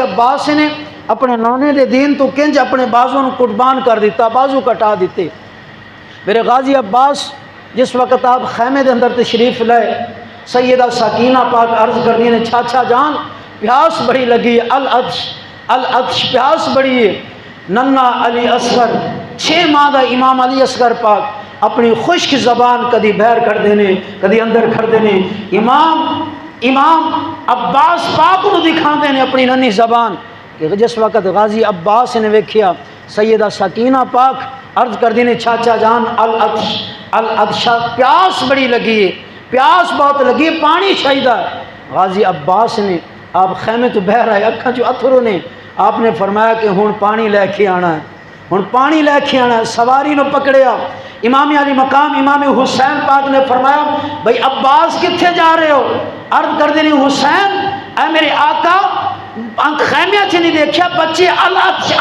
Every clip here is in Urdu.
عباس نے اپنے نانے دے دین تو کنج اپنے بازوں کو قربان کر دیتا، بازو کٹا دیتے۔ میرے غازی عباس جس وقت آپ خیمے دے اندر تشریف لائے، سیدہ سکینہ پاک عرض کر دی نے چاچا جان پیاس بڑی لگی، العطش پیاس بڑی ہے۔ ننا علی اصغر 6 ماہ دا امام علی اصغر پاک اپنی خشک زبان کدی باہر کر دینے کدی اندر کر دینے، امام عباس پاک کو دکھا دینے اپنی ننی زبان کہ جس وقت غازی عباس نے ویکھیا سیدہ سکینہ پاک عرض کر دینے چاچا جان العطش پیاس بڑی لگی ہے، پیاس بہت لگی ہے، پانی چاہیے۔ غازی عباس نے آپ خیمے تو بہر آئے اکھاں جو اتھروں نے آپ نے فرمایا کہ ہن پانی لے کے آنا ہے، ہن پانی لے کے آنا ہے۔ سواری نو پکڑیا، امام علی مقام امام حسین پاک نے فرمایا بھئی عباس کتھے جا رہے ہو؟ عرض کر دینی حسین اے میرے آقا خیمیہ سے نہیں دیکھیا بچے العطش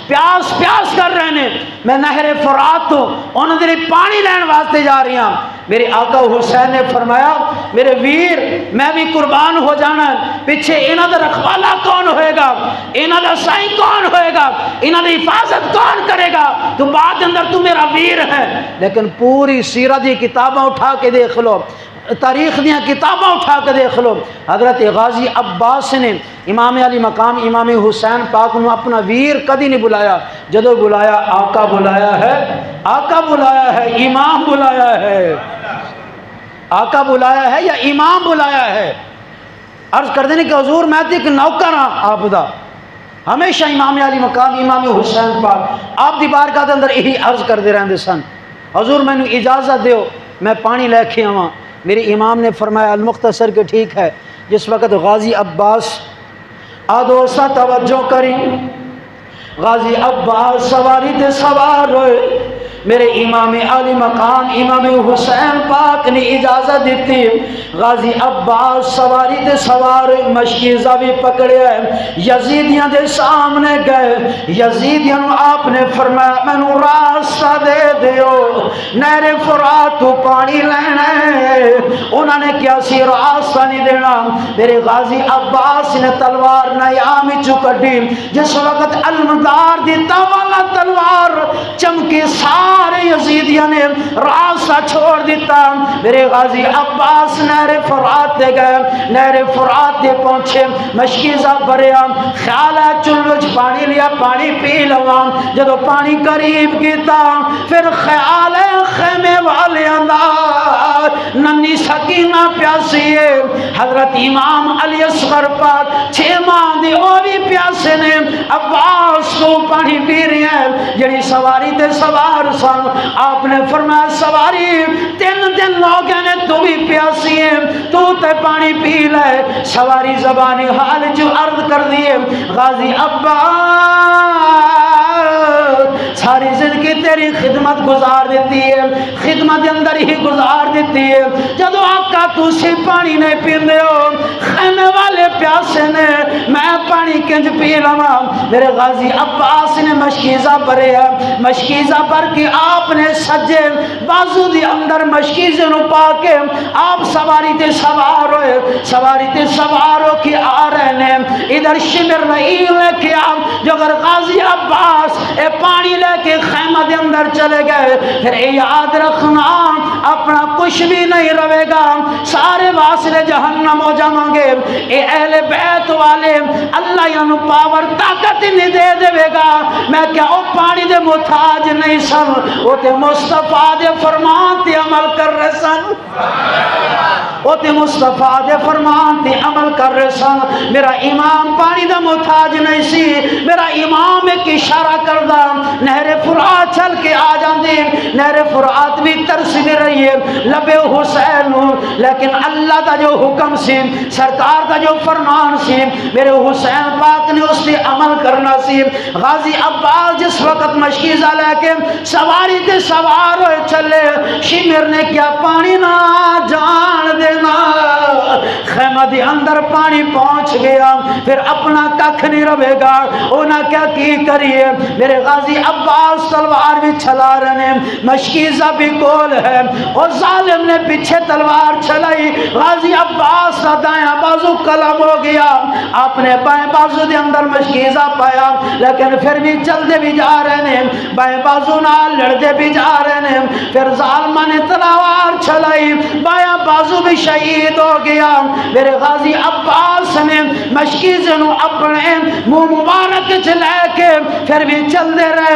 پیاس کر رہے ہیں، میں نہر فرات تو انہوں نے پانی لین واسطے جا رہی ہوں۔ میرے آقا حسین نے فرمایا میرے ویر میں بھی قربان ہو جانا ہے، پیچھے انہاں دا رکھوالا کون ہوئے گا، انہاں دا سائیں کون ہوئے گا، انہاں دی حفاظت کون کرے گا، تو بعد اندر تو میرا ویر ہے۔ لیکن پوری سیرت دی کتاباں اٹھا کے دیکھ لو، تاریخ دیاں کتاباں اٹھا کے دیکھ لو، حضرت غازی عباس نے امام علی مقام امام حسین پاک نے اپنا ویر کدی نہیں بلایا، جدو بلایا آقا بلایا ہے، آقا بلایا ہے، امام بلایا ہے، آقا بلایا ہے یا امام بلایا ہے۔ عرض کر دینے کہ حضور میں تھی ایک نوکر ہاں آپ دا، ہمیشہ امام علی مقام امام حسین پاک آپ دی بارگاہ دے اندر یہی عرض کر دے رہندے سن حضور میں نے اجازت دیو میں پانی لے کے آواں۔ میرے امام نے فرمایا المختصر کہ ٹھیک ہے۔ جس وقت غازی عباس آدوسا توجہ کریں، غازی عباس سواری تے سوار ہوئے، میرے امام علی مقام امام حسین پاک نے اجازت دیتی، غازی عباس سواری تے سوار مشکیزہ بھی پکڑے ہیں، یزیدیاں دے سامنے گئے، یزیدیاں آپ نے فرمایا میں نو راستہ دے دیو، نہر فرات تو پانی لینا ہے۔ انہوں نے کیا سی راستہ نہیں دینا، میرے غازی عباس نے تلوار نیامی چکڑی، جس وقت علمدار دیتا والا تلوار چمکی سارے یزیدیاں نے راستہ چھوڑ دیتا۔ میرے غازی عباس نہر فرات دے گئے، نہر فرات دے پہنچے، مشکیزہ بھریا، خیال ہے چلوچ پانی لیا پانی پی لوا، جدو پانی قریب کیتا پھر خیال ہے خیمے والے اندار ننی سکینہ پیاسی ہے، حضرت امام علی اصغر پاک 6 ماہ دی وہ بھی پیاسے نے، عباس کو پانی پی رہی ہیں، جڑی سواری تے سوار سن، آپ نے فرمایا سواری 3 دن لوگوں نے تو بھی پیاسی ہے، تو تے پانی پی لے۔ سواری زبانی حال جو عرض کر دیے غازی عباس ساری زندگی تیری خدمت گزار دیتی ہے، خدمت اندر ہی گزار دیتی ہے، جدو آقا تو سے پانی نہیں پیندے ہو، خیمے والے پیاسے نے میں پانی کنج پی لوا۔ میرے غازی عباس نے مشکیزہ بھرے ہے، مشکیزہ بھر کے آپ نے سجے بازو دی اندر مشکیزے نو پا کے آپ سواری تے سوار ہوئے، سواری تے سوار ہو کے آ رہے ہیں، ادھر شمر نہیں لے کے آپ جو اگر غازی عباس اے پانی لے کے خیمہ دے اندر چلے گئے، پھر اے یاد رکھنا اپنا کچھ بھی نہیں روے گا، سارے واسلے جہنم ہو جائیں گے۔ اے اہل بیت والے اللہ یعنی پاور طاقت نہیں دے دے گا، میں کیا او پانی دے محتاج نہیں سن، وہ تے مصطفیٰ دے فرمان تے عمل کر رہے سن، وہ تے مصطفیٰ دے فرمان تے عمل کر رہے سن۔ میرا امام پانی دا محتاج نہیں سی، میرا امام ایک اشارہ کردہ نہر فرات چل کے آ جاندے، نہر فرات بھی ترس دے رہی ہے لبے حسین، لیکن اللہ دا جو حکم سی، سرکار دا جو فرمان سی، میرے حسین پاک نے اس نے عمل کرنا سی۔ غازی عباس جس وقت مشکیزہ لے کے سواری تے سوار ہوئے چلے، شمر نے کیا پانی نہ جان دینا، خیمہ دی اندر پانی پہنچ گیا، پھر اپنا ککھ نہیں رہے گا، انہاں کیا کی کریے، میرے غازی عباس تلوار بھی چلا رہے ہیں، مشکیزہ بھی کول ہے، اور ظالم نے پیچھے تلوار چلائی، غازی عباس کا دائیں بازو قلم ہو گیا، آپ نے بائیں بازو دے اندر مشکیزہ پایا، لیکن پھر بھی چلتے بھی جا رہے ہیں، بائیں بازو نال لڑتے بھی جا رہے ہیں، پھر ظالمہ نے تلوار چلائی، بائیں بازو بھی شہید ہو گیا، میرے غازی عباس نے مشکیزے نو اپنے منہ مبارک چلے کے پھر بھی چلتے رہے،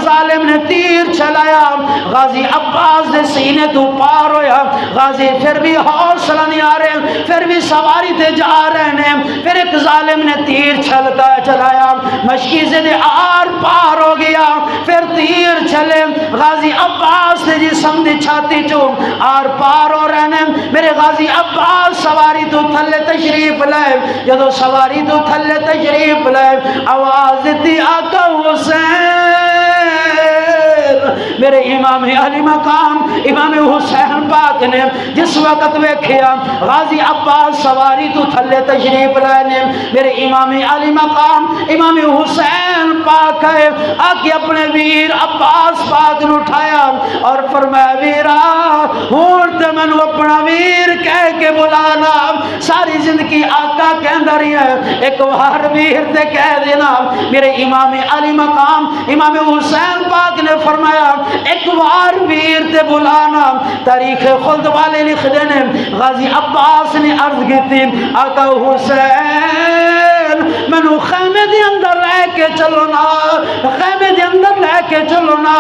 ظالم نے تیر چلایا، غازی عباس دے سینے تو پار ہویا، غازی پھر بھی حوصلہ نہیں آ رہے، پھر بھی سواری تے جا رہے ہیں، پھر ایک ظالم نے تیر چلایا، مشکیزے دے آر پار ہو گیا، پھر تیر چلے، غازی عباس دے جسم دی چھاتی چو آر پار ہو رہے ہیں، میرے غازی عباس سواری تو تھلے تشریف لائے، جدو سواری تو تھلے تشریف لائے، آواز دی آقا حسین، میرے امام علی مقام امام حسین پاک نے جس وقت ویکھیا غازی عباس سواری تو تھلے تشریف لائے، میرے امام علی مقام امام حسین پاک ہے، آکے اپنے ویر عباس پاک نے اٹھایا اور فرمایا ویرا ہون تے میں نے اپنا ویر کہہ کے بلانا، ساری زندگی آقا کہندہ رہی ہے، ایک وار ویر تے کہہ دینا، میرے امام علی مقام امام حسین پاک نے فرمایا ایک وار ویر تے بلانا، تاریخ خلد والے لکھ دینے، غازی عباس نے عرض کی تھی آقا حسین میں نو خیمے دے اندر لے کے چلو نا، خیمے دے اندر لے کے چلو نا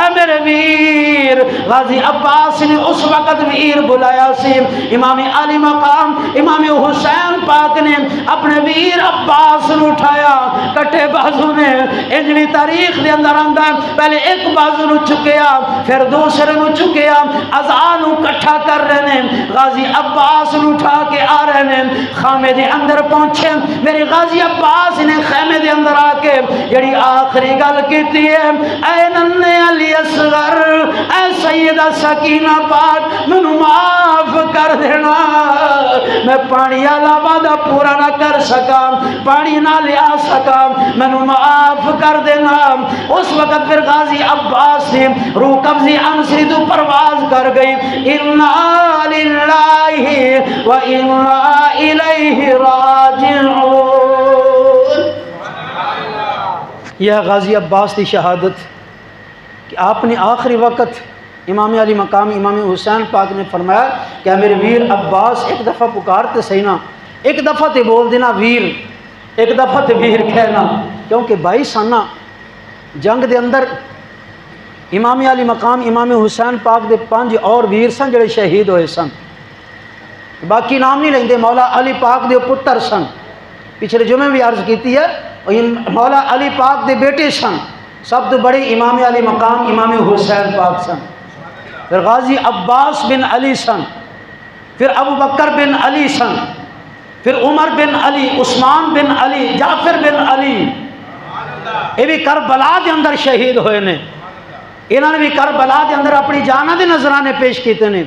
اے میرے ویر، غازی عباس نے اس وقت ویر بلایا سی، امام علی مقام امام حسین پاک نے اپنے ویر عباس نے اٹھایا، کٹے بازو نے انجوی تاریخ دے اندر اندر پہلے ایک بازو نو چکیا، پھر دوسرے نو چکیا، ازانو کٹھا کر رہے ہیں، غازی عباس نو اٹھا کے آ رہے ہیں، خیمے دے اندر پہنچے، میرے غازی عباس نے خیمے دے اندر آ کے جڑی آخری گل کیتی ہے، اے ننے علی اصغر، اے سیدہ سکینہ پاک منو معاف کر دینا، میں پانی والا وعدہ پورا نہ کر سکا، پانی نہ لیا سکا، منو معاف کر دینا، اس وقت پھر غازی عباس نے روح قبضی انسری تو پرواز کر گئی، اِنَّا لِلَّهِ وَإِنَّا إِلَيْهِ رَاجِعُونَ، یہ غازی عباس کی شہادت کہ آپ نے آخری وقت امام علی مقام امام حسین پاک نے فرمایا کہ میرے ویر عباس ایک دفعہ پکارتے سینا، ایک دفعہ تے بول دینا ویر، ایک دفعہ تے ویر کہنا، کیونکہ 22 سانہ جنگ دے اندر امام علی مقام امام حسین پاک دے 5 اور ویر سن جڑے شہید ہوئے سن، باقی نام نہیں لیندے، مولا علی پاک دے پتر سن، پچھلے جمعے بھی عرض کیتی ہے، مولا علی پاک دے بیٹے سن، سب تو بڑے امام علی مقام امام حسین پاک سن، پھر غازی عباس بن علی سن، پھر ابو بکر بن علی سن، پھر عمر بن علی، عثمان بن علی، جعفر بن علی، یہ بھی کربلا دے اندر شہید ہوئے نے، انہوں نے بھی کربلا دے اندر اپنی جانہ دے نظرانے پیش کیتے نے،